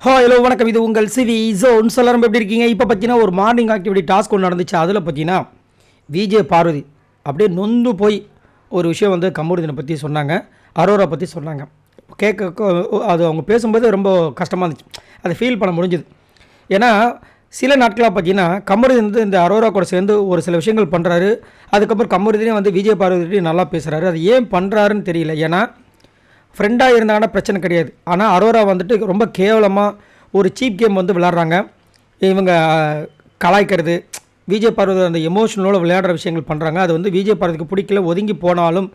Hello வணக்கம். இது உங்கள் சிவி ஜோன். எல்லாரும் எப்படி இருக்கீங்க? இப்போ பார்த்தீங்கன்னா ஒரு மார்னிங் ஆக்டிவிட்டி டாஸ்க் ஒன்று நடந்துச்சு. அதில் பார்த்தீங்கன்னா விஜே பார்வதி அப்படியே நொந்து போய் ஒரு விஷயம் வந்து கமருதீனை பற்றி சொன்னாங்க, அரோரா பற்றி சொன்னாங்க. கேட்க அது அவங்க பேசும்போது ரொம்ப கஷ்டமாக இருந்துச்சு, அதை ஃபீல் பண்ண முடிஞ்சுது. ஏன்னா சில நாட்களாக பார்த்தீங்கன்னா கமருதீன் வந்து இந்த அரோரா கூட சேர்ந்து ஒரு சில விஷயங்கள் பண்ணுறாரு. அதுக்கப்புறம் கமருதீனே வந்து விஜய் பார்வதி நல்லா பேசுகிறாரு. அது ஏன் பண்ணுறாருன்னு தெரியல. ஏன்னா ஃப்ரெண்டாக இருந்தாங்கன்னா பிரச்சனை கிடையாது. ஆனால் அரோரா வந்துட்டு ரொம்ப கேவலமாக ஒரு சீப் கேம் வந்து விளையாடுறாங்க. இவங்க கலாய்க்கிறது, விஜய் பார்வதி அந்த எமோஷனலோடு விளையாடுற விஷயங்கள் பண்ணுறாங்க. அது வந்து விஜய் பார்வதிக்கு பிடிக்கல. ஒதுங்கி போனாலும்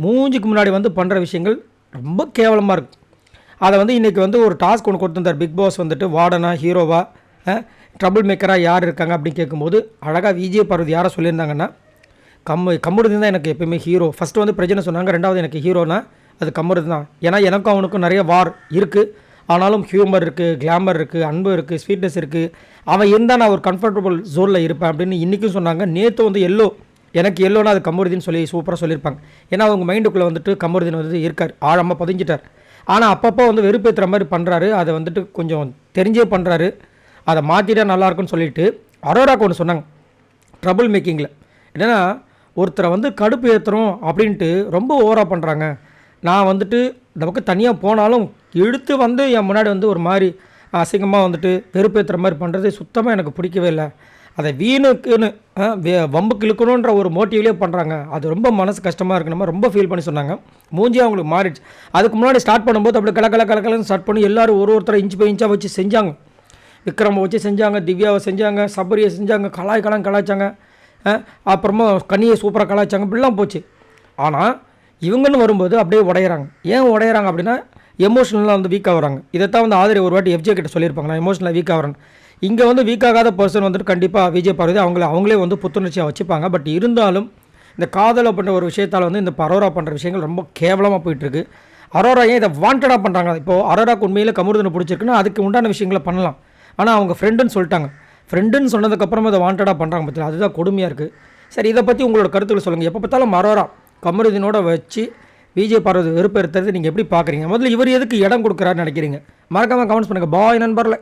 மூஞ்சிக்கு முன்னாடி வந்து பண்ணுற விஷயங்கள் ரொம்ப கேவலமாக இருக்கும். அதை வந்து இன்றைக்கி வந்து ஒரு டாஸ்க் ஒன்று கொடுத்துருந்தார் பிக் பாஸ். வந்துட்டு வார்டனா ஹீரோவா ட்ரபிள் மேக்கராக யார் இருக்காங்க அப்படின்னு கேட்கும்போது அழகாக விஜய் பார்வதி யாரை சொல்லியிருந்தாங்கன்னா கமருதீன் தான் எனக்கு எப்போயுமே ஹீரோ. ஃபஸ்ட்டு வந்து பிரச்சனை சொன்னாங்க, ரெண்டாவது எனக்கு ஹீரோனா அது கமருதீன் தான். ஏன்னா எனக்கும் அவனுக்கும் நிறைய வார் இருக்குது. ஆனாலும் ஹியூமர் இருக்குது, கிளாமர் இருக்குது, அன்பு இருக்குது, ஸ்வீட்னஸ் இருக்குது. அவன் இருந்தால் நான் ஒரு கம்ஃபர்டபுள் ஜோனில் இருப்பேன் அப்படின்னு இன்றைக்கும் சொன்னாங்க. நேற்று வந்து எனக்கு எல்லோனா அது கமருதீன் சொல்லி சூப்பராக சொல்லியிருப்பாங்க. ஏன்னா அவங்க மைண்டுக்குள்ளே வந்துட்டு கமருதீன் வந்து இருக்கார், ஆழமாக பதிஞ்சிட்டார். ஆனால் அப்பப்போ வந்து வெறுப்பேற்றுற மாதிரி பண்ணுறாரு. அதை வந்துட்டு கொஞ்சம் தெரிஞ்சே பண்ணுறாரு. அதை மாற்றிட்டா நல்லாயிருக்குன்னு சொல்லிட்டு அரோராக்கு ஒன்று சொன்னாங்க ட்ரபிள் மேக்கிங்கில். என்னென்னா ஒருத்தரை வந்து கடுப்பு ஏற்றுறோம் அப்படின்ட்டு ரொம்ப ஓவராக பண்ணுறாங்க. நான் வந்துட்டு நமக்கு தனியாக போனாலும் எடுத்து வந்து என் முன்னாடி வந்து ஒரு மாதிரி அசிங்கமாக வந்துட்டு வெறுப்பேற்றுற மாதிரி பண்ணுறது சுத்தமாக எனக்கு பிடிக்கவே இல்லை. அதை வீணுக்குன்னு வம்புக்கு இழுக்கணுன்ற ஒரு மோட்டிவ்லேயே பண்ணுறாங்க. அது ரொம்ப மனசு கஷ்டமாக இருக்கு. நம்ம ரொம்ப ஃபீல் பண்ணி சொன்னாங்க. மூஞ்சியாக அவங்களுக்கு மாறிடுச்சு. அதுக்கு முன்னாடி ஸ்டார்ட் பண்ணும்போது அப்படி கலக்கலன்னு ஸ்டார்ட் பண்ணி எல்லோரும் ஒருத்தரை இன்ச்சு பை இன்ச்சாக வச்சு செஞ்சாங்க. விக்ரமை வச்சு செஞ்சாங்க, திவ்யாவை செஞ்சாங்க, சபரியை செஞ்சாங்க, கலாய்ச்சாங்க. அப்புறமா கனியை சூப்பராக கலாய்ச்சாங்க. இப்படிலாம் போச்சு. ஆனால் இவங்கன்னு வரும்போது அப்படியே உடையிறாங்க. ஏன் உடையிறாங்க அப்படின்னா எமோஷனலாக வந்து வீக்காக வராங்க. இதைத்தான் வந்து ஆதரி ஒரு வாட்டி எஃப்ஜே கிட்ட சொல்லியிருப்பாங்க, நான் எமோஷனலாக வீக்காக வரேன். இங்கே வந்து வீக்காகாத பர்சன் வந்துட்டு கண்டிப்பாக விஜய் பார்வதி அவங்களே வந்து புத்துணர்ச்சியாக வச்சுப்பாங்க. பட் இருந்தாலும் இந்த காதலை பண்ணுற ஒரு விஷயத்தால் வந்து இந்த அரோரா பண்ணுற விஷயங்கள் ரொம்ப கேவலமாக போயிட்டுருக்கு. அரோரா ஏன் இதை வாண்டடாக பண்ணுறாங்க? இப்போது அரோராக்கு உண்மையில் கமருதீனை பிடிச்சிருக்குன்னா அதுக்கு உண்டான விஷயங்களை பண்ணலாம். ஆனால் அவங்க ஃப்ரெண்டுன்னு சொல்லிட்டாங்க. ஃப்ரெண்டுன்னு சொன்னதுக்கப்புறமா இதை வாண்டடாக பண்ணுறாங்க பற்றி, அதுதான் கொடுமையாக இருக்குது. சரி, இதை பற்றி உங்களோட கருத்துக்களை சொல்லுங்கள். எப்போ பார்த்தாலும் அரோரா கமருதீனோட வச்சு விஜய் பார்வதி வெறுப்பேற்றுறது நீங்கள் எப்படி பார்க்குறீங்க? முதல்ல இவர் எதுக்கு இடம் கொடுக்குறாருன்னு நினைக்கிறீங்க? மறக்காமல் கமெண்ட்ஸ் பண்ணுங்கள். பாய் நண்பர்களே.